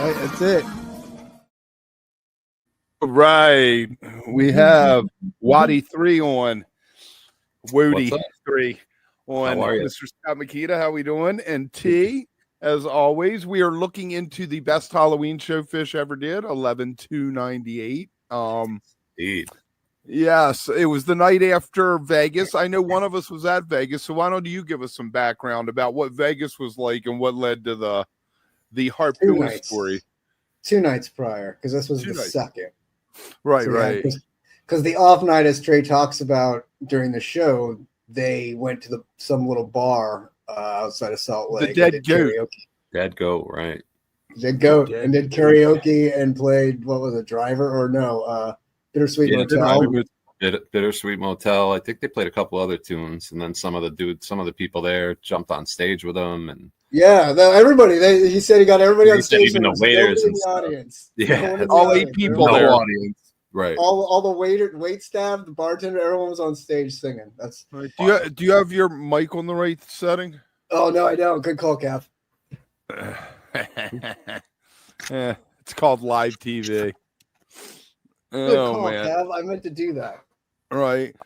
Right, that's it. Right. We have Waddy 3 on. Woody 3 on. Mr. Scott Makita, how we doing? And T, as always, we are looking into the best Halloween show Phish ever did, 11/2/98. Indeed. Yes, it was the night after Vegas. I know one of us was at Vegas, so why don't you give us some background about what Vegas was like and what led to the Harpua story? 2 nights prior, because this was the second. Right, so right. Because the off night, as Trey talks about during the show, they went to some little bar outside of Salt Lake. The Dead Goat. Dead Goat, right. Dead Goat. And did karaoke and played, what was it, Driver? Or no, Bittersweet Motel. Bittersweet Motel. I think they played a couple other tunes, and then some of the people there jumped on stage with them. And yeah, everybody. He said he got everybody on stage. Even the waiters in the audience. Yeah, all 8 people there. Audience. Right. All the wait staff, the bartender, everyone was on stage singing. That's right. Do you have your mic on the right setting? Oh no, I don't. Good call, Kev. Yeah, it's called live TV. Good call, Kev. I meant to do that. Right.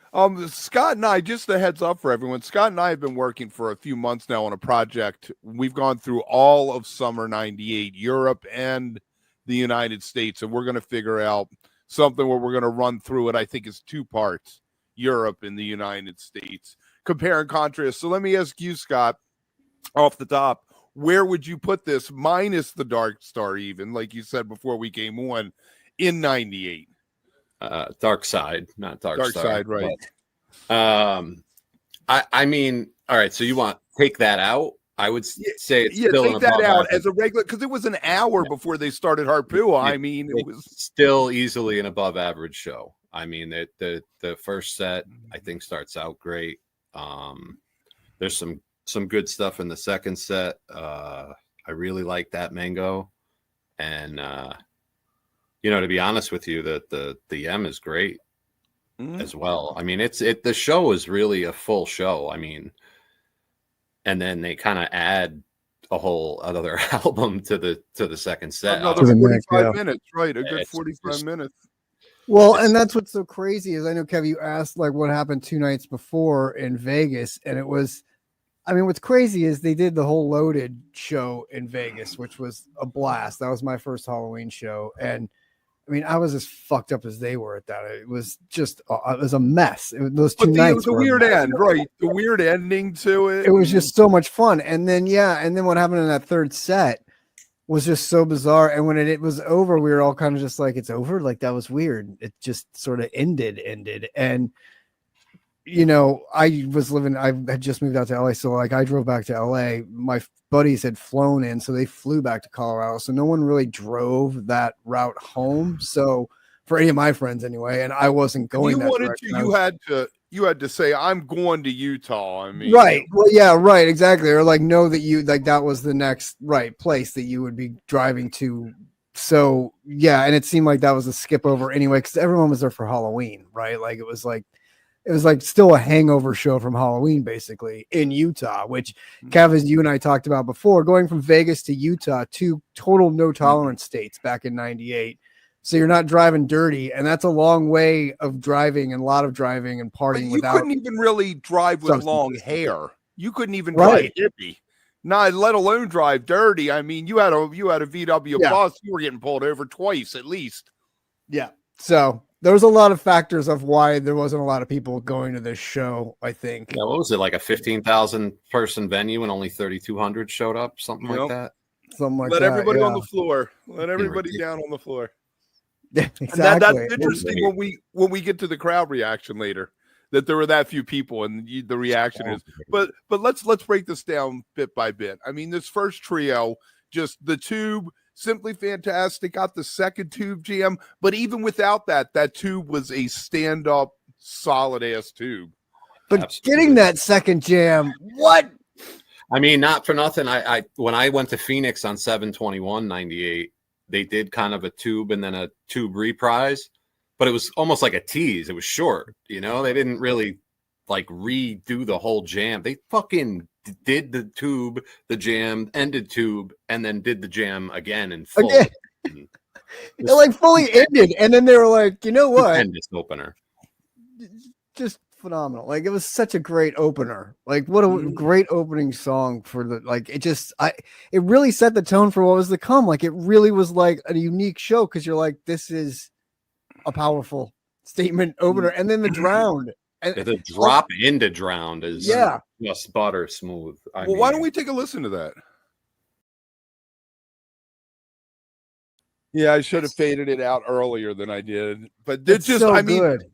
Scott and I, just a heads up for everyone, Scott and I have been working for a few months now on a project. We've gone through all of summer 98, Europe and the United States, and we're going to figure out something where we're going to run through it. I think it's 2 parts, Europe and the United States. Compare and contrast. So let me ask you, Scott, off the top, where would you put this minus the Dark Star, even, like you said before we came on, in 98? Dark Side, not Dark Star. Side, right. But, I mean, all right, so you want to take that out? I would say it's still take that out as a regular, because it was an hour before they started Harpua. I mean, it was still easily an above average show. I mean, the first set I think starts out great. There's some good stuff in the second set. I really like that Mango, and to be honest with you, the M is great as well. I mean, the show is really a full show. I mean. And then they kind of add a whole other album to the second set. Another 45 minutes, right? A good 45 minutes. Well, and that's what's so crazy is I know, Kev, you asked like what happened 2 nights before in Vegas, and it was, I mean, what's crazy is they did the whole Loaded show in Vegas, which was a blast. That was my first Halloween show, and I mean, I was as fucked up as they were at that. It was just, it was a mess. Those 2 nights. It was a weird end, right? The weird ending to it. It was just so much fun. And then, what happened in that third set was just so bizarre. And when it was over, we were all kind of just like, it's over. Like, that was weird. It just sort of ended. And, I had just moved out to LA. So like I drove back to LA. My buddies had flown in, so they flew back to Colorado. So no one really drove that route home. So for any of my friends anyway, and I wasn't going. You had to say, I'm going to Utah. I mean, right. Well, yeah, right. Exactly. Or like, know that that was the next place that you would be driving to. So yeah. And it seemed like that was a skip over anyway, because everyone was there for Halloween, right? Like it was like still a hangover show from Halloween, basically in Utah, which Kev, as you and I talked about before, going from Vegas to Utah, 2 total no tolerance states back in 98. So you're not driving dirty. And that's a long way of driving and a lot of driving and partying. You couldn't even really drive with long hair. You couldn't even drive hippie. Not let alone drive dirty. I mean, you had a VW bus, you were getting pulled over twice at least. Yeah. So there was a lot of factors of why there wasn't a lot of people going to this show, I think. Yeah, what was it, like a 15,000 person venue and only 3,200 showed up? Something like that? Something like that. Let everybody on the floor. Let everybody down on the floor. Yeah, exactly. That's interesting when we get to the crowd reaction later, that there were that few people and the reaction is. But let's break this down bit by bit. I mean, this first trio, just the Tube, simply fantastic. Got the second Tube jam, but even without that Tube was a stand-up, solid-ass Tube. But getting that second jam, what? I mean, not for nothing. I when I went to Phoenix on 7/21/98, they did kind of a Tube and then a Tube reprise, but it was almost like a tease. It was short, they didn't really like redo the whole jam. They fucking did the tube, the jam, ended tube, and then did the jam again in full. Again. It like fully ended, and then they were like, you know what? Stupendous opener. Just phenomenal. Like, it was such a great opener. Like, what a great opening song for the, like, it really set the tone for what was to come. Like, it really was like a unique show, because you're like, this is a powerful statement opener. And then the Drowned. And the drop into Drowned is just butter smooth. Why don't we take a listen to that? Yeah, I should have faded it out earlier than I did, but it's just, so I mean, good.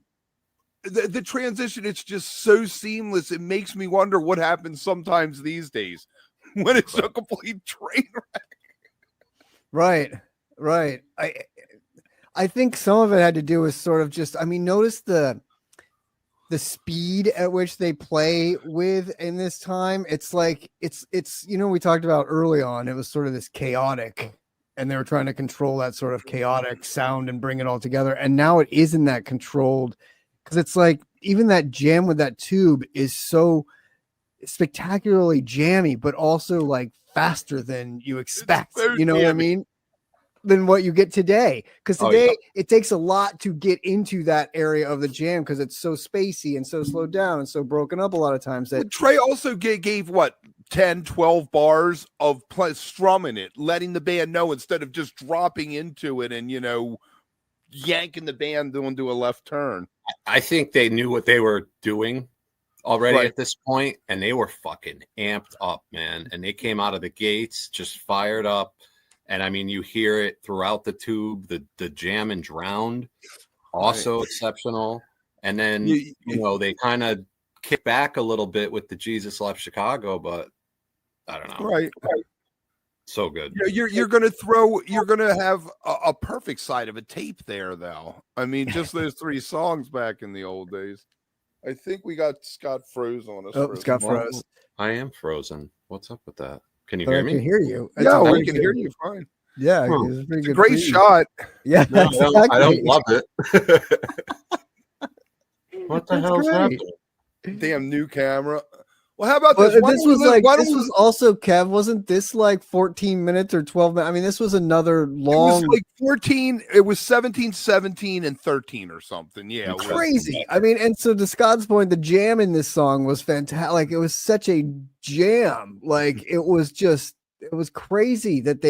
The transition, it's just so seamless. It makes me wonder what happens sometimes these days when it's a complete train wreck. Right. I think some of it had to do with sort of just, I mean, notice the speed at which they play with in this time. It's like, it's, you know, we talked about early on, it was sort of this chaotic, and they were trying to control that sort of chaotic sound and bring it all together. And now it isn't that controlled, because it's like, even that jam with that tube is so spectacularly jammy, but also like faster than you expect. You know what I mean? Than what you get today. Because today it takes a lot to get into that area of the jam, because it's so spacey and so slowed down and so broken up a lot of times. That Trey also gave what, 10, 12 bars of strumming it, letting the band know, instead of just dropping into it and, you know, yanking the band into a left turn. I think they knew what they were doing already at this point, and they were fucking amped up, man. And they came out of the gates just fired up. And I mean, you hear it throughout the tube. The jam and Drowned, also exceptional. And then you know, they kind of kick back a little bit with the Jesus Left Chicago, but I don't know. Right. So good. Yeah, you're gonna have a perfect side of a tape there, though. I mean, just those 3 songs back in the old days. I think we got Scott froze on us. Oh, Scott froze. I am frozen. What's up with that? Can you hear me? I can hear you. Yeah, we can hear you fine. Yeah, it's a great shot. Yeah, no, I don't love it. What the hell's happening? Damn new camera. Well, how about this? This was also, Kev, wasn't this like 14 minutes or 12 minutes? I mean, this was another long. It was like 14. It was 17, 17, and 13 or something. Yeah, crazy. I mean, and so to Scott's point, the jam in this song was fantastic. Like, it was such a jam. Like, it was crazy that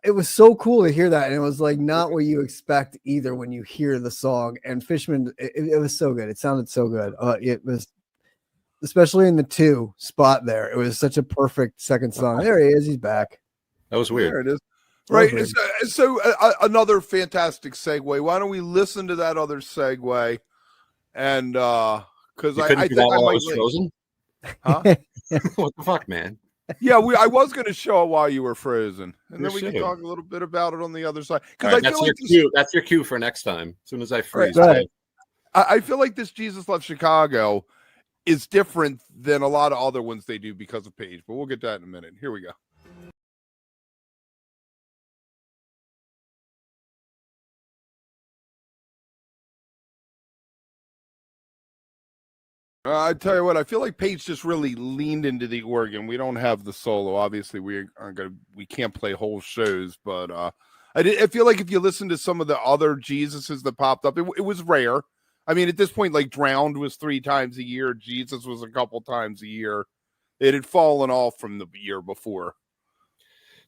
it was so cool to hear that. And it was like not what you expect either when you hear the song. And Fishman, it was so good. It sounded so good. It was, especially in the 2 spot there. It was such a perfect second song. There he is. He's back. That was weird. There it is. Right. So another fantastic segue. Why don't we listen to that other segue? And because I think I was frozen. Huh? What the fuck, man? Yeah, I was going to show it while you were frozen, and then we can talk a little bit about it on the other side. Because that's your cue. That's your cue for next time. As soon as I freeze, right. I feel like this Jesus Left Chicago is different than a lot of other ones they do because of Page, but we'll get to that in a minute. Here we go. I tell you what, I feel like Page just really leaned into the organ. We don't have the solo. Obviously, we can't play whole shows, but I feel like if you listen to some of the other Jesuses that popped up, it was rare. I mean, at this point, like Drowned was 3 times a year. Jesus was a couple times a year. It had fallen off from the year before.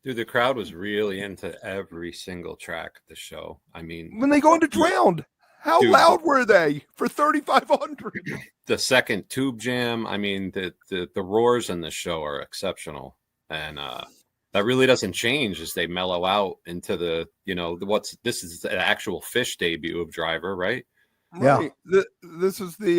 Dude, the crowd was really into every single track of the show. I mean, when they go into Drowned, how loud were they for 3,500? The second tube jam, I mean, the roars in the show are exceptional, and that really doesn't change as they mellow out into the, you know, this is the actual Phish debut of Driver, right? Right. Yeah. This is the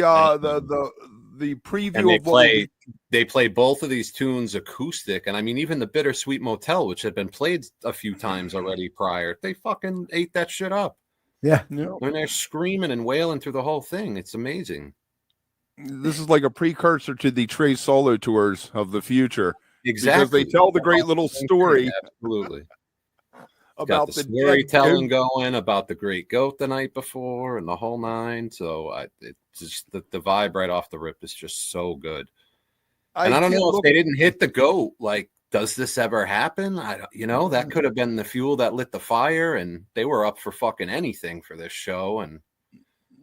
preview. And they play both of these tunes acoustic, and I mean, even the Bittersweet Motel, which had been played a few times already prior, they fucking ate that shit up. Yeah. When they're screaming and wailing through the whole thing, it's amazing. This is like a precursor to the Trey solo tours of the future. Exactly. Because they tell the great little story. Absolutely. got the storytelling going about the great goat the night before and the whole nine. So it's just the vibe right off the rip is just so good. And I don't know if they didn't hit the goat, like, does this ever happen? That could have been the fuel that lit the fire, and they were up for fucking anything for this show. And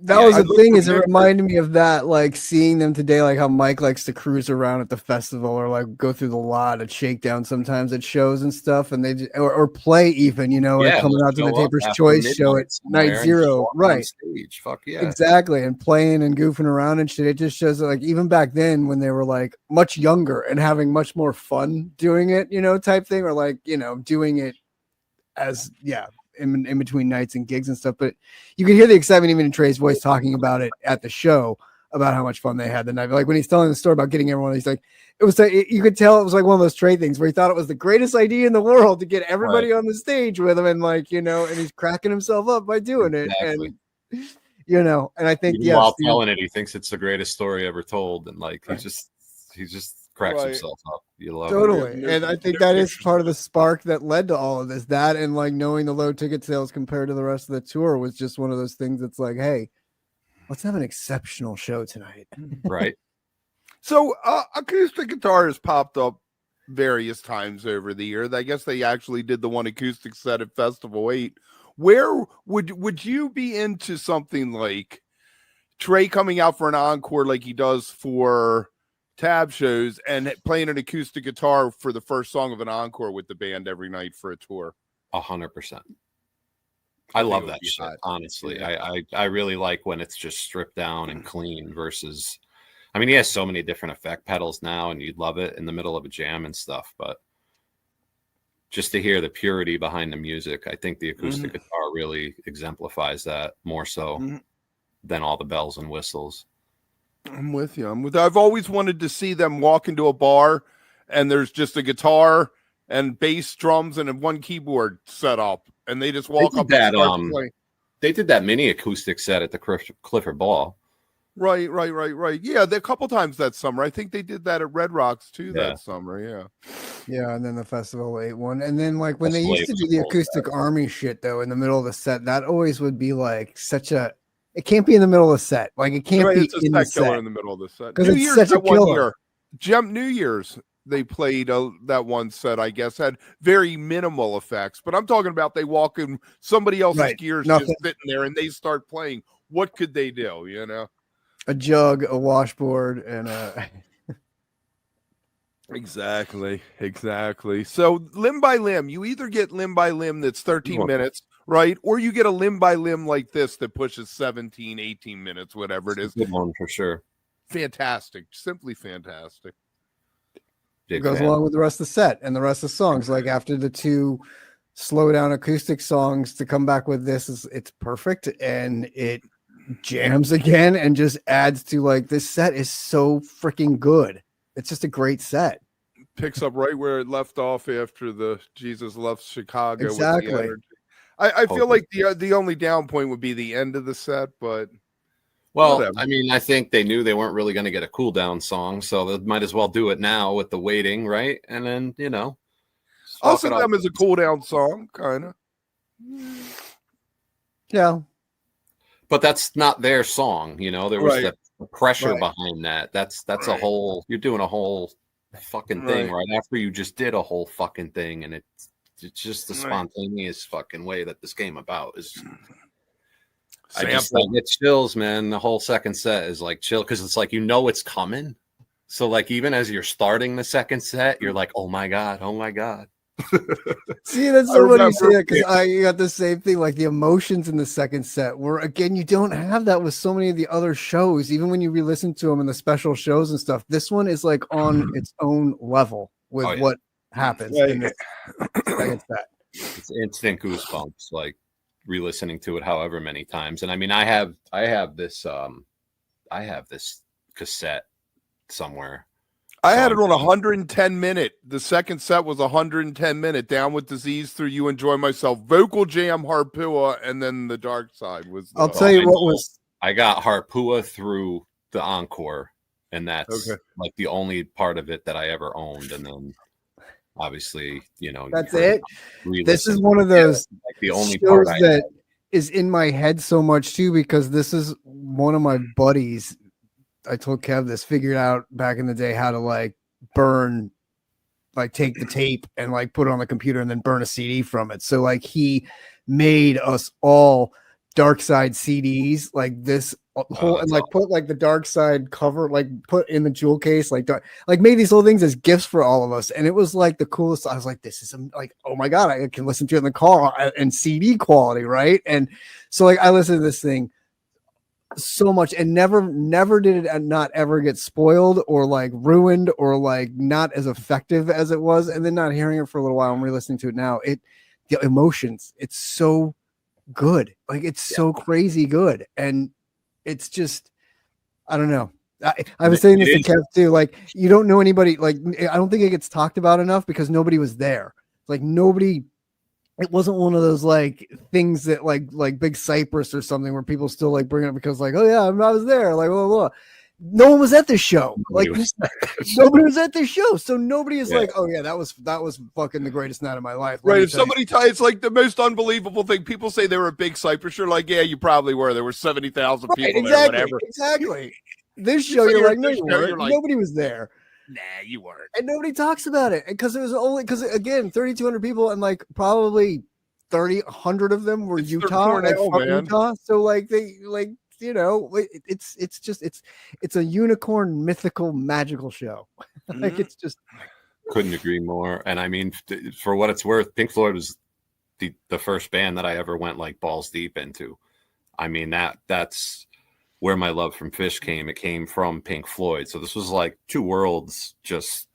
that was the thing, is it reminded me of that, like seeing them today, like how Mike likes to cruise around at the festival or like go through the lot at Shakedown sometimes at shows and stuff, and they or play even, like coming out to the Taper's Choice show at Night Zero, right? Stage. Fuck yeah, exactly, and playing and goofing around and shit. It just shows that, like, even back then when they were like much younger and having much more fun doing it, type thing, or like doing it as in between nights and gigs and stuff. But you can hear the excitement even in Trey's voice talking about it at the show, about how much fun they had the night. Like when he's telling the story about getting everyone, he's like, it was like, you could tell it was like one of those Trey things where he thought it was the greatest idea in the world to get everybody on the stage with him, and like, and he's cracking himself up by doing it. And and I think while telling it, he thinks it's the greatest story ever told, and like he just cracks himself up. You love it. And I think that is part of the spark that led to all of this. That, and like knowing the low ticket sales compared to the rest of the tour was just one of those things that's like, hey, let's have an exceptional show tonight. Right. So acoustic guitar has popped up various times over the year. I guess they actually did the one acoustic set at Festival 8. Where would you be into something like Trey coming out for an encore like he does for tab shows and playing an acoustic guitar for the first song of an encore with the band every night for a tour? 100%. I love that shit, honestly. Yeah. I really like when it's just stripped down and clean versus, I mean, he has so many different effect pedals now, and you'd love it in the middle of a jam and stuff, but just to hear the purity behind the music, I think the acoustic guitar really exemplifies that more so than all the bells and whistles. I'm with you. I've always wanted to see them walk into a bar and there's just a guitar and bass, drums, and one keyboard set up, and they just walk up and start playing. They did that mini acoustic set at the Clifford Ball. Right. Yeah, a couple times that summer. I think they did that at Red Rocks too that summer. Yeah, and then the Festival 8 one, and then like when they used to do the Acoustic Army shit though in the middle of the set, that always would be like such a. It can't be in the middle of the set. Like it can't be in the set. In the middle of the set. Because it's such a killer. New Year's, they played that one set, I guess, had very minimal effects. But I'm talking about they walk in somebody else's gears just sitting there and they start playing. What could they do, A jug, a washboard, and a... Exactly. So limb by limb, you either get limb by limb that's 13 minutes, right? Or you get a limb by limb like this that pushes 17, 18 minutes, whatever it is. Good one for sure. Fantastic. Simply fantastic. It goes along with the rest of the set and the rest of the songs. Like after the two slow down acoustic songs, to come back with this, it's perfect, and it jams again and just adds to, like, this set is so freaking good. It's just a great set. Picks up right where it left off after the Jesus Loves Chicago. Exactly. I feel like the only down point would be the end of the set, but whatever. I mean, I think they knew they weren't really going to get a cool down song, so they might as well do it now with the waiting, right? And then I'll sing them as a cool down song, kind of. Yeah. But that's not their song, there was the pressure behind that. That's a whole, you're doing a whole fucking thing right after you just did a whole fucking thing, and it's just the spontaneous fucking way that this came about is I just like it chills, man. The whole second set is like chill because it's like it's coming. So like even as you're starting the second set, you're like, oh my god. See, that's so funny you say that, because I got the same thing. Like the emotions in the second set, where again you don't have that with so many of the other shows. Even when you re-listen to them in the special shows and stuff, this one is like on its own level with what happens in this second set. It's instant goosebumps, like re-listening to it however many times. And I mean, I have this cassette somewhere. I had it on 110 minute. The second set was 110 minute. Down with Disease, Through You, Enjoy Myself, Vocal Jam, Harpua, and then The Dark Side was. I'll tell you what was. I got Harpua through the encore, and that's like the only part of it that I ever owned. And then obviously, That's you've heard it. This is one of those like the only shows part that is in my head so much too, because this is one of my buddies. I told Kev this, figured out back in the day how to like burn, like take the tape and like put it on the computer and then burn a CD from it. So like he made us all Dark Side CDs, like this whole, and like put like the Dark Side cover, like put in the jewel case, like made these little things as gifts for all of us. And it was like the coolest. I was like, this is like, oh my God, I can listen to it in the car and CD quality. Right. And so like I listened to this thing so much and never did it not ever get spoiled or like ruined or like not as effective as it was. And then not hearing it for a little while and re-listening to it now, the emotions, it's so good. Like it's so crazy good. And it's just, I don't know. I was saying this to Kev too. Like you don't know anybody, like I don't think it gets talked about enough because nobody was there. Like nobody, it wasn't one of those like things that like Big Cypress or something where people still like bring it up because like, oh yeah, I was there, like blah, blah. No one was at this show. Like nobody was at this show, so nobody is like, oh yeah, that was fucking the greatest night of my life. Right? If somebody it's like the most unbelievable thing. People say they were a Big Cypress. You're like, yeah, you probably were. There were 70,000 people there, whatever. Exactly. This show, you're like, no, you weren't. Nobody was there. Nah, you weren't. And nobody talks about it because it was only because again, 3,200 people and like probably 100 of them were Utah, like from Utah. So like they like it's a unicorn, mythical, magical show. Like it's just couldn't agree more. And I mean, for what it's worth, Pink Floyd was the first band that I ever went like balls deep into. I mean that's where my love from Phish came. It came from Pink Floyd. So this was like two worlds just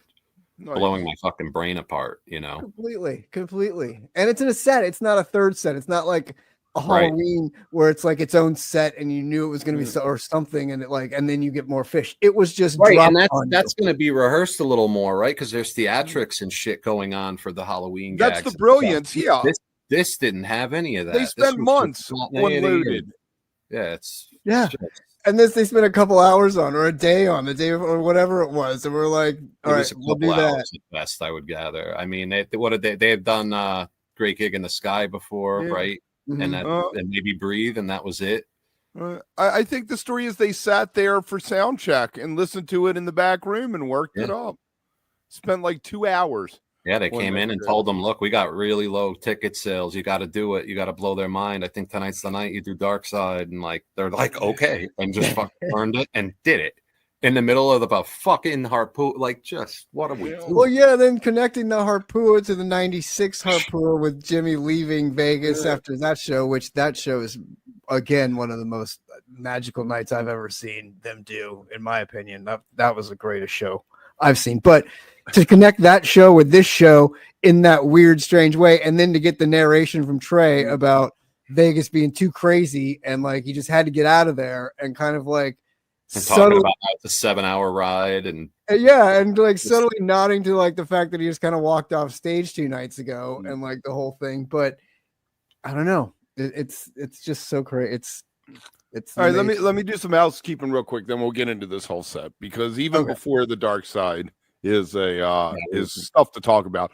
blowing my fucking brain apart, Completely. And it's in a set. It's not a third set. It's not like a Halloween where it's like its own set and you knew it was going to be or something and it like, and then you get more Phish. It was just right. And that's going to be rehearsed a little more, right? Because there's theatrics and shit going on for the Halloween gags. That's the brilliance. Yeah. This didn't have any of that. They spent months unloaded. Yeah, and this they spent a couple hours on, or a day on, the day or whatever it was, and we're like, all right, we'll do that. At best, I would gather. I mean, they have done Great Gig in the Sky before, right? Mm-hmm. And that and maybe Breathe, and that was it. I think the story is they sat there for sound check and listened to it in the back room and worked it up. Spent like 2 hours. Yeah, they came in and told them, look, we got really low ticket sales. You got to do it. You got to blow their mind. I think tonight's the night you do Dark Side. And like, they're like, okay. And just fucking learned it and did it in the middle of the fucking Harpua. Like, just what are we doing? Well, yeah, then connecting the Harpua to the 96 Harpua with Jimmy leaving Vegas after that show, which that show is, again, one of the most magical nights I've ever seen them do, in my opinion. That was the greatest show I've seen. But to connect that show with this show in that weird, strange way, and then to get the narration from Trey about Vegas being too crazy and like he just had to get out of there and kind of like talking about the 7-hour ride and like subtly nodding to like the fact that he just kind of walked off stage 2 nights ago and like the whole thing. But I don't know. It's just so crazy. It's all right. Let me do some housekeeping real quick. Then we'll get into this whole set because even before the Dark Side is stuff to talk about.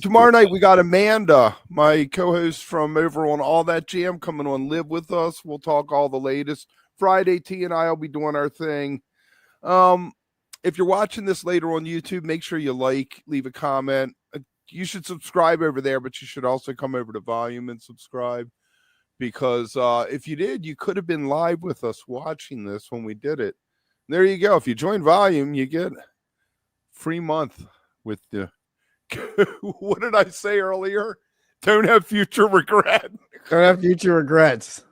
Tomorrow night we got Amanda, my co-host from over on All That Jam, coming on live with us. We'll talk all the latest. Friday, T and I will be doing our thing. If you're watching this later on YouTube, make sure you leave a comment. You should subscribe over there, but you should also come over to Volume and subscribe because if you did, you could have been live with us watching this when we did it. There you go. If you join Volume, you get free month with the what did I say earlier? Don't have future regret. Don't have future regrets.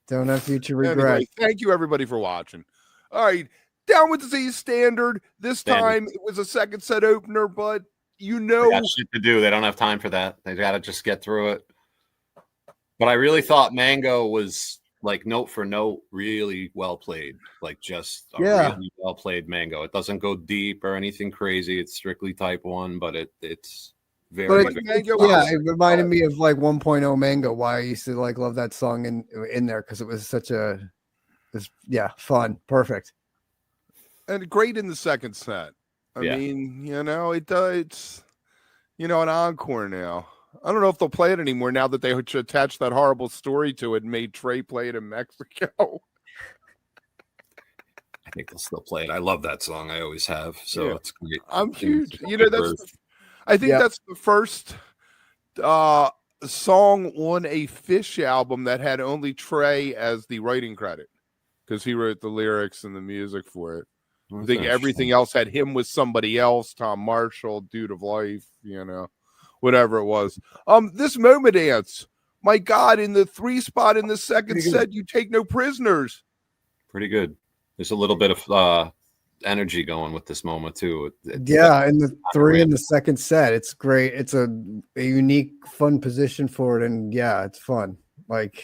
Don't have future regrets. Anyway, thank you everybody for watching. All right, Down with Disease standard. This time it was a second set opener, but they got shit to do. They don't have time for that. They got to just get through it. But I really thought Mango was like note for note, really well played. Like just a really well played Mango. It doesn't go deep or anything crazy. It's strictly type 1, but it's very. But it reminded me of like 1.0 Mango. Why I used to like love that song in there because it was such fun, perfect, and great in the second set. I Yeah. mean, it's an encore now. I don't know if they'll play it anymore now that they attached that horrible story to it and made Trey play it in Mexico. I think they'll still play it. I love that song. I always have. So Yeah. it's great. I'm huge. It's a good That's verse. I think Yeah. that's the first song on a Phish album that had only Trey as the writing credit, because he wrote the lyrics and the music for it. I think everything else had him with somebody else, Tom Marshall, Dude of Life, whatever it was. This Moma dance, my God, in the 3 spot in the second set, you take no prisoners. Pretty good. There's a little bit of energy going with this Moma too. Yeah, and the 3 in the second set, it's great. It's a unique, fun position for it, and yeah, it's fun. Like,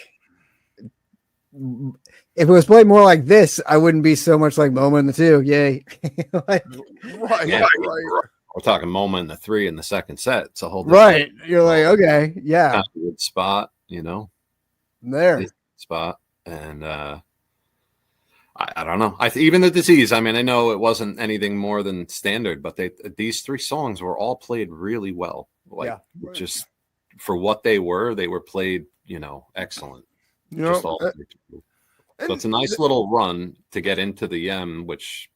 if it was played more like this, I wouldn't be so much like Moma in the 2. Yay! Right. We're talking Moma in the 3 in the second set. It's a whole right. You're like, okay, yeah, kind of good spot, there. spot, and I don't know. Even the Disease. I mean, I know it wasn't anything more than standard, but these 3 songs were all played really well. Like, just for what they were played, excellent. Just all. So it's a nice little run to get into the Yem, which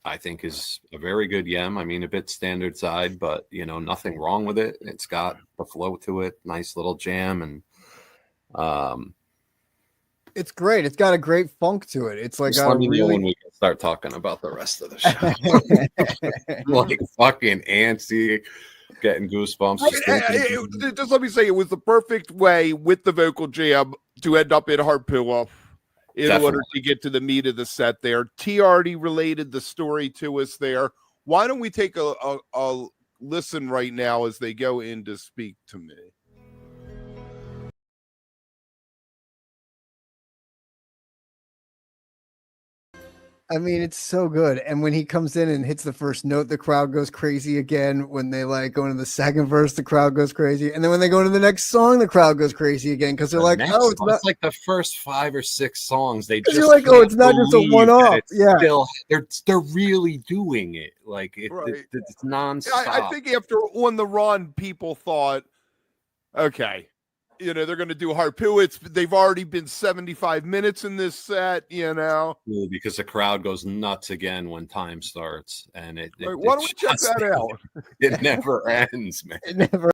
I think is a very good Yem. I mean, a bit standard side, but nothing wrong with it. It's got the flow to it, nice little jam, and it's great. It's got a great funk to it. It's like just let me know when we can start talking about the rest of the show. Like fucking antsy, getting goosebumps. Just let me say, it was the perfect way with the vocal jam to end up in Harpua in order to get to the meat of the set there. T already related the story to us there. Why don't we take a listen right now as they go in to Speak to Me? I mean, it's so good. And when he comes in and hits the first note, the crowd goes crazy again. When they go into the second verse, the crowd goes crazy. And then when they go into the next song, the crowd goes crazy again, because they're like, oh, it's not like the first 5 or 6 songs. They just you're like, oh, it's not just a one-off. Yeah, they're really doing it. Like it's nonstop. I think after On the Run, people thought, okay, they're going to do Harpua. They've already been 75 minutes in this set, because the crowd goes nuts again when time starts, and why don't we check that out? It never ends, man. it never.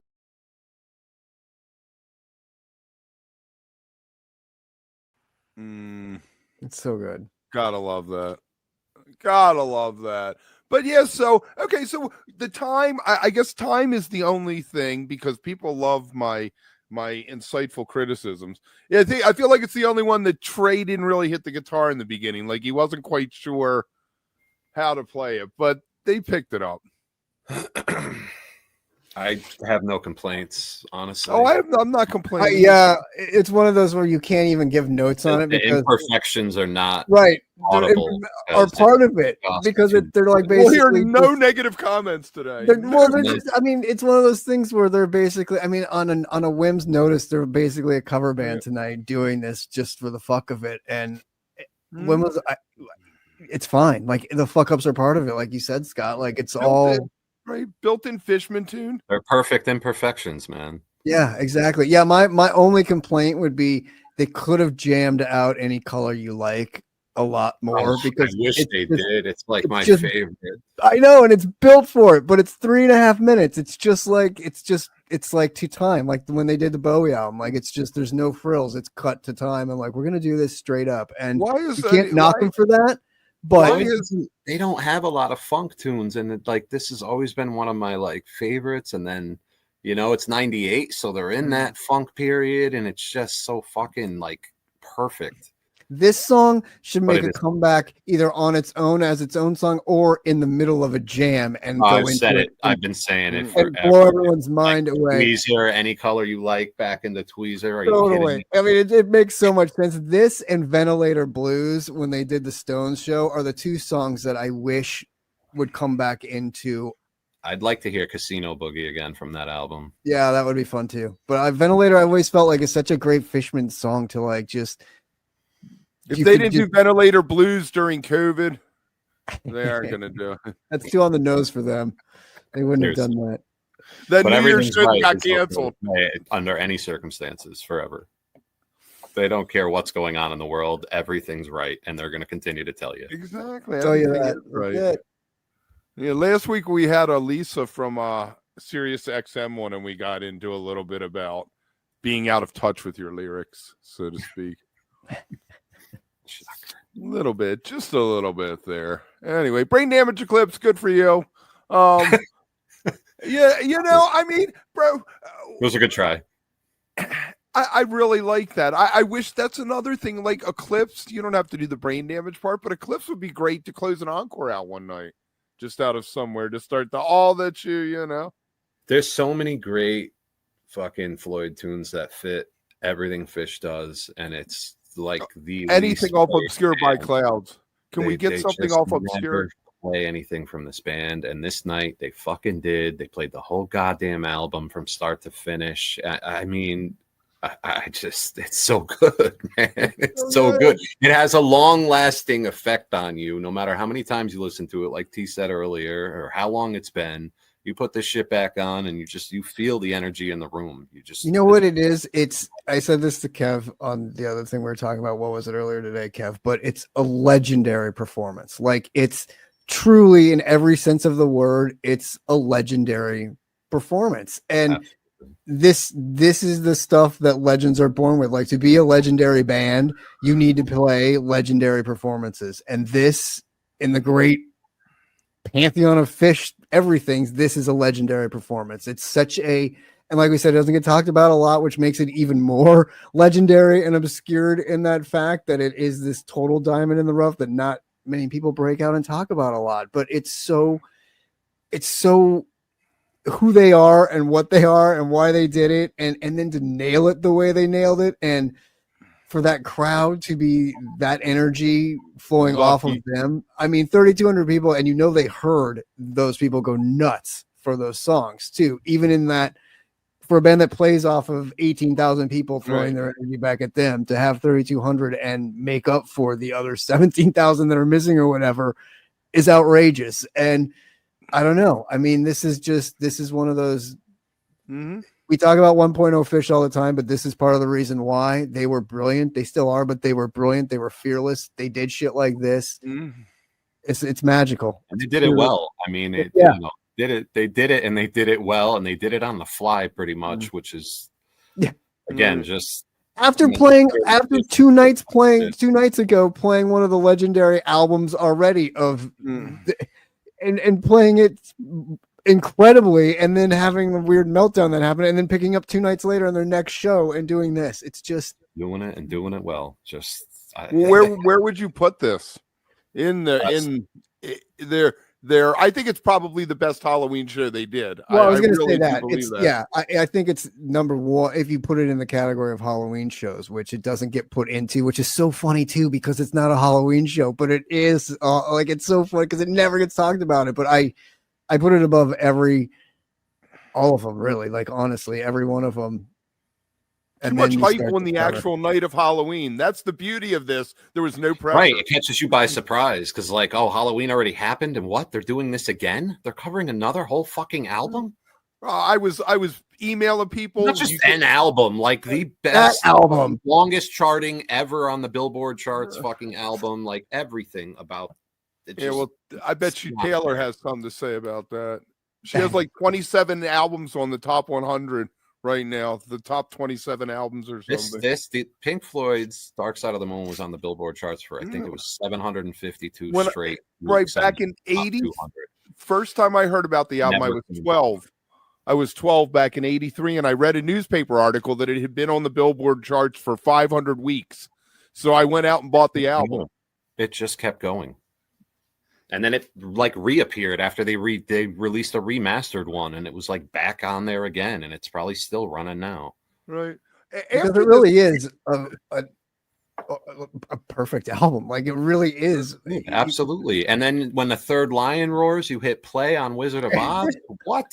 It's so good. Gotta love that. But yeah, so the time, I guess time is the only thing, because people love my insightful criticisms. Yeah, I feel like it's the only one that Trey didn't really hit the guitar in the beginning. Like, he wasn't quite sure how to play it, but they picked it up. I have no complaints, honestly. Oh, I'm not complaining. Yeah, it's one of those where you can't even give notes on it, because imperfections are not audible, are part of it, because they're like basically. We'll hear no negative comments today. It's one of those things where they're basically, on a whim's notice, they're basically a cover band tonight doing this just for the fuck of it, and it's fine. Like, the fuck ups are part of it, like you said, Scott. Like, it's all. Right, built-in Fishman tune. They're perfect imperfections, man. Yeah, exactly. Yeah, my only complaint would be they could have jammed out Any Color You Like a lot more, because I wish they did. It's like my favorite. I know, and it's built for it, but it's 3.5 minutes. It's like to time, like when they did the Bowie album. Like, it's just, there's no frills. It's cut to time, and like, we're gonna do this straight up. And why is you can't knock them for that. But they don't have a lot of funk tunes, and this has always been one of my favorites. And then it's 98, so they're in that funk period, and it's just so fucking perfect. This song should make a comeback either on its own as its own song, or in the middle of a jam and go into it. I've been saying it forever. And blow everyone's mind away. Tweezer, Any Color You Like, back into Tweezer. Are totally. you kidding me? It makes so much sense. This and Ventilator Blues, when they did the Stones show, are the 2 songs that I wish would come back into. I'd like to hear Casino Boogie again from that album. Yeah, that would be fun too. But Ventilator, I always felt like it's such a great Fishman song to just. If they didn't do Ventilator Blues during COVID, They are going to do it. That's too on the nose for them. They wouldn't have done that. That But New Year's everything's show right got until canceled. under any circumstances forever. They don't care what's going on in the world. Everything's right, and they're going to continue to tell you. Exactly. Tell you Everything that. is right. Yeah. Yeah, last week we had Lisa from Sirius XM one, and we got into a little bit about being out of touch with your lyrics, so to speak. Just a little bit there. Anyway, brain damage Eclipse, good for you. Yeah, I mean, bro, It was a good try. I really like that. I wish that's another thing. Like Eclipse, you don't have to do the brain damage part, but Eclipse would be great to close an encore out one night, just out of somewhere to start the all that you know. There's so many great fucking Floyd tunes that fit everything Phish does, and it's like the anything off Obscured by Clouds. Can we get something off Obscured? Play anything from this band, and this night they fucking did. They played the whole goddamn album from start to finish. I mean, I just, it's so good, man. It's so good. It has a long-lasting effect on you, no matter how many times you listen to it, like T said earlier, or how long it's been. You put this shit back on, and you feel the energy in the room. You know what it is? I said this to Kev on the other thing we were talking about. What was it earlier today, Kev? But it's a legendary performance. Like, it's truly, in every sense of the word, it's a legendary performance. And this is the stuff that legends are born with. Like, to be a legendary band, you need to play legendary performances. And this, in the great pantheon of Phish everything's, this is a legendary performance. It's such a, and like we said, it doesn't get talked about a lot, which makes it even more legendary and obscured in that fact that it is this total diamond in the rough that not many people break out and talk about a lot. But it's so who they are and what they are and why they did it, and then to nail it the way they nailed it, and for that crowd to be that energy flowing off of them. I mean, 3,200 people, and they heard those people go nuts for those songs too. Even in that, for a band that plays off of 18,000 people throwing their energy back at them, to have 3,200 and make up for the other 17,000 that are missing or whatever is outrageous. And I don't know. I mean, this is one of those. We talk about 1.0 Phish all the time, but this is part of the reason why they were brilliant. They still are, but they were brilliant. They were fearless. They did shit like this. It's magical. And they did it well. I mean, they did it, and they did it well, and they did it on the fly pretty much, which is again just after 2 nights ago, playing one of the legendary albums already of and playing it incredibly, and then having the weird meltdown that happened, and then picking up 2 nights later on their next show and doing this. It's just doing it well. Just where would you put this in there? I think it's probably the best Halloween show they did. Well, I was going to say that. I think it's number one if you put it in the category of Halloween shows, which it doesn't get put into, which is so funny too, because it's not a Halloween show, but it is it's so funny because it never gets talked about it. But I put it above all of them, really. Like, honestly, every one of them. And too much hype on the actual night of Halloween. That's the beauty of this. There was no pressure. Right. It catches you by surprise because, like, oh, Halloween already happened, and what? They're doing this again? They're covering another whole fucking album? I was emailing people. Not just an album, like the best album, longest charting ever on the Billboard charts, fucking album, like everything about it. Yeah, well, I bet you Taylor has something to say about that. She has like 27 albums on the top 100 right now, the top 27 albums or something. The Pink Floyd's Dark Side of the Moon was on the Billboard charts for, I think it was 752 straight. Right back in 80. First time I heard about the album, I was 12. I was 12 back in 83, and I read a newspaper article that it had been on the Billboard charts for 500 weeks. So I went out and bought the album. It just kept going. And then it like reappeared after they released a remastered one, and it was like back on there again, and it's probably still running now. Right. Because it really is a perfect album. Like, it really is. Absolutely. And then when the third lion roars, you hit play on Wizard of Oz. What?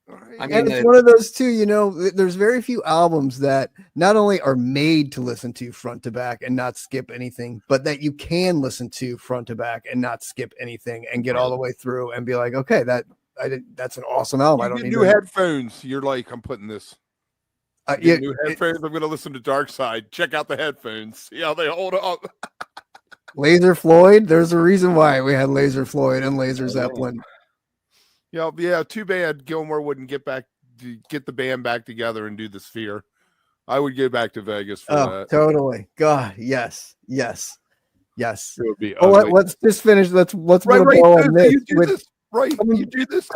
I And mean, it's one of those too, you know, there's very few albums that not only are made to listen to front to back and not skip anything, but that you can listen to front to back and not skip anything and get all the way through and be like, okay, that's an awesome album. I You don't get need new headphones. You're like, I'm putting this. yeah, New headphones. I'm going to listen to Dark Side. Check out the headphones. See how they hold up. Laser Floyd. There's a reason why we had Laser Floyd and Laser Zeppelin. Yeah. Too bad Gilmore wouldn't get the band back together and do the Sphere. I would get back to Vegas for that. Totally. God, yes. It would be Let's just finish. Let's put a bow on this. You do this.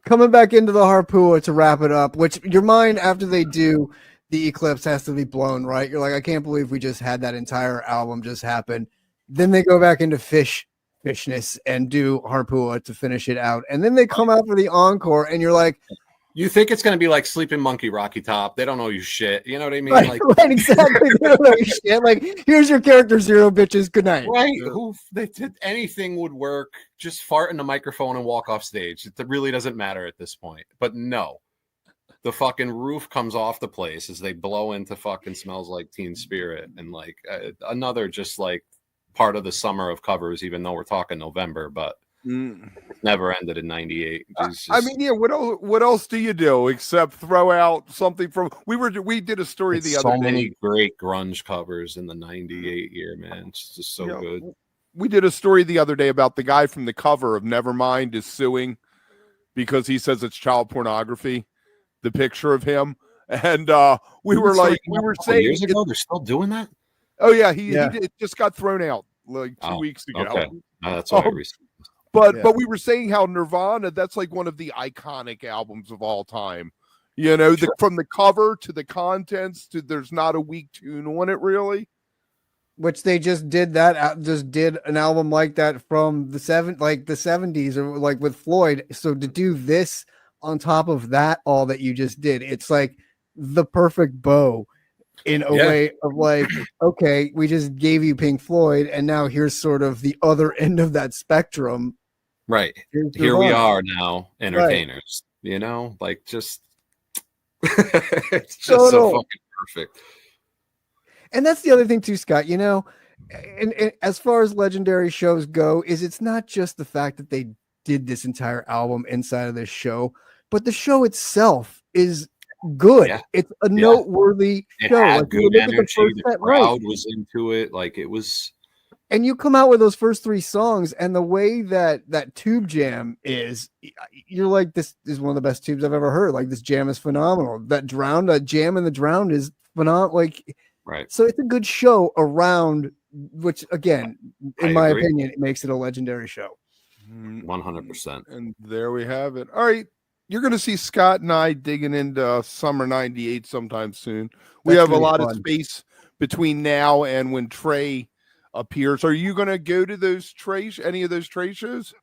Coming back into the Harpua to wrap it up, which your mind after they do the Eclipse has to be blown, right? You're like, I can't believe we just had that entire album just happen. Then they go back into fishness and do Harpua to finish it out. And then they come out for the encore and you're like, you think it's going to be like Sleeping Monkey, Rocky Top. They don't know you shit. You know what I mean? Right, exactly. They don't know you shit. Like, here's your character, zero bitches. Good night. Right. They did anything would work. Just fart in the microphone and walk off stage. It really doesn't matter at this point. But no, the fucking roof comes off the place as they blow into fucking Smells Like Teen Spirit. And like another just like part of the summer of covers, even though we're talking November, but it never ended in 98. I mean, yeah, what else do you do except throw out something from we did a story the other day. So many great grunge covers in the 98 year, man. It's just so good. We did a story the other day about the guy from the cover of Nevermind is suing because he says it's child pornography, the picture of him. And we were saying years ago they're still doing that. Oh yeah, he just got thrown out like 2 weeks ago. Okay. That's what I received. But we were saying how Nirvana, that's like one of the iconic albums of all time. You know, from the cover to the contents to there's not a weak tune on it, really. Which they just did an album like that from the 70s or like with Floyd. So to do this on top of that, all that you just did, it's like the perfect bow in a way of like, okay, we just gave you Pink Floyd and now here's sort of the other end of that spectrum. Right. Here we are now, entertainers, you know, like just it's just so fucking perfect. And that's the other thing too, Scott, you know, and as far as legendary shows go, it's not just the fact that they did this entire album inside of this show, but the show itself is good. Yeah. It's a noteworthy show. Had like, good energy. The crowd was into it. Like it was. And you come out with those first three songs, and the way that tube jam is, you're like, this is one of the best tubes I've ever heard. Like, this jam is phenomenal. That jam in the Drowned is phenomenal. Like, right. So it's a good show around, which again, in my opinion, it makes it a legendary show. 100%. And there we have it. All right. You're going to see Scott and I digging into summer 98 sometime soon. We have a lot of space between now and when Trey appears. Are you going to go to any of those Trey shows?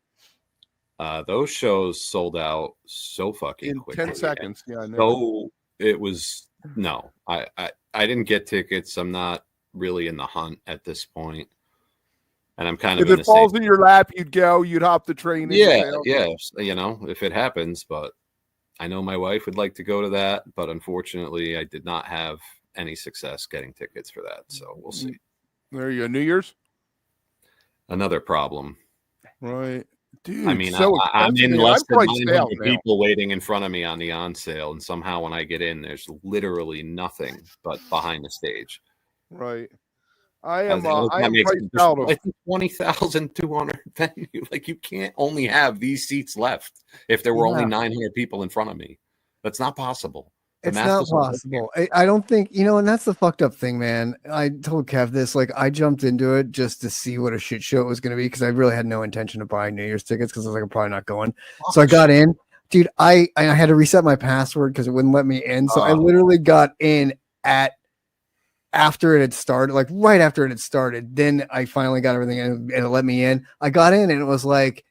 Those shows sold out so fucking in quickly. 10 seconds. Yeah, I know. So it was I didn't get tickets. I'm not really in the hunt at this point. And I'm kind of if it falls in your lap, you'd hop the train. Yeah, you know, if it happens. But I know my wife would like to go to that, but unfortunately, I did not have any success getting tickets for that. So we'll see. There you go. New Year's. Another problem. Right. Dude, I mean, I'm in less than 900 people waiting in front of me on the on sale, and somehow when I get in, there's literally nothing but behind the stage. Right. I am priced out of 20,200 venue. Like, you can't only have these seats left if there were only 900 people in front of me. That's not possible. It's not possible. I don't think, you know, and that's the fucked up thing, man. I told Kev this, like, I jumped into it just to see what a shit show it was going to be because I really had no intention of buying New Year's tickets because I was like, I'm probably not going. So I got in. Dude, I had to reset my password because it wouldn't let me in. So I literally got in after it had started, like right after it had started. Then I finally got everything in and it let me in. I got in and it was like,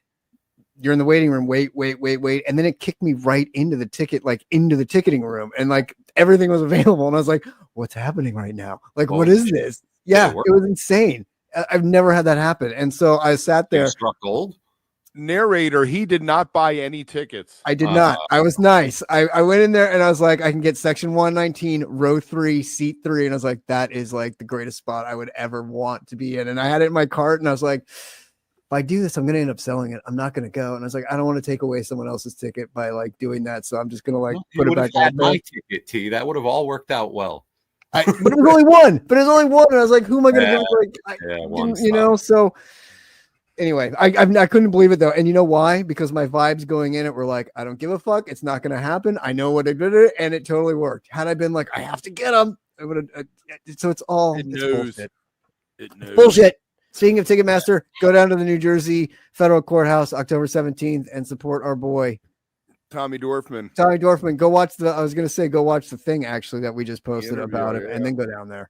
you're in the waiting room, wait. And then it kicked me right into the ticketing room. And like everything was available. And I was like, what's happening right now? Like, what is this? Yeah, it was insane. I've never had that happen. And so I sat there. Struck gold? narrator, he did not buy any tickets. I did not. I was nice. I went in there and I was like, I can get section 119, row 3, seat 3. And I was like, that is like the greatest spot I would ever want to be in. And I had it in my cart and I was like, if I do this, I'm going to end up selling it. I'm not going to go. And I was like, I don't want to take away someone else's ticket by like doing that. So I'm just going to like put it back out. My ticket, T. That would have all worked out well. But it was only one. And I was like, who am I going to go? Like, you know, so anyway, I couldn't believe it though. And you know why? Because my vibes going in it were like, I don't give a fuck. It's not going to happen. I know what I did. And it totally worked. Had I been like, I have to get them. I would have. So it's all bullshit. It knows. Bullshit. Speaking of Ticketmaster, go down to the New Jersey Federal Courthouse October 17th and support our boy Tommy Dorfman. Go watch go watch the thing actually that we just posted about him, and then go down there.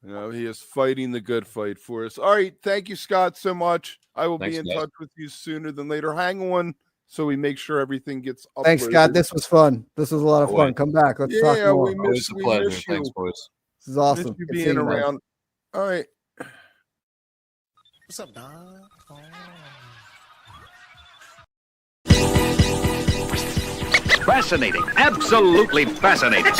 You know, he is fighting the good fight for us. All right, thank you, Scott, so much. I will be in touch with you sooner than later. Hang on, so we make sure everything gets uploaded. Thanks, Scott. This was fun. This was a lot of fun. Come back. Let's talk more. Always a pleasure. Thanks, boys. This is awesome. Miss you being around. All right. What's up, dog? Fascinating. Absolutely fascinating.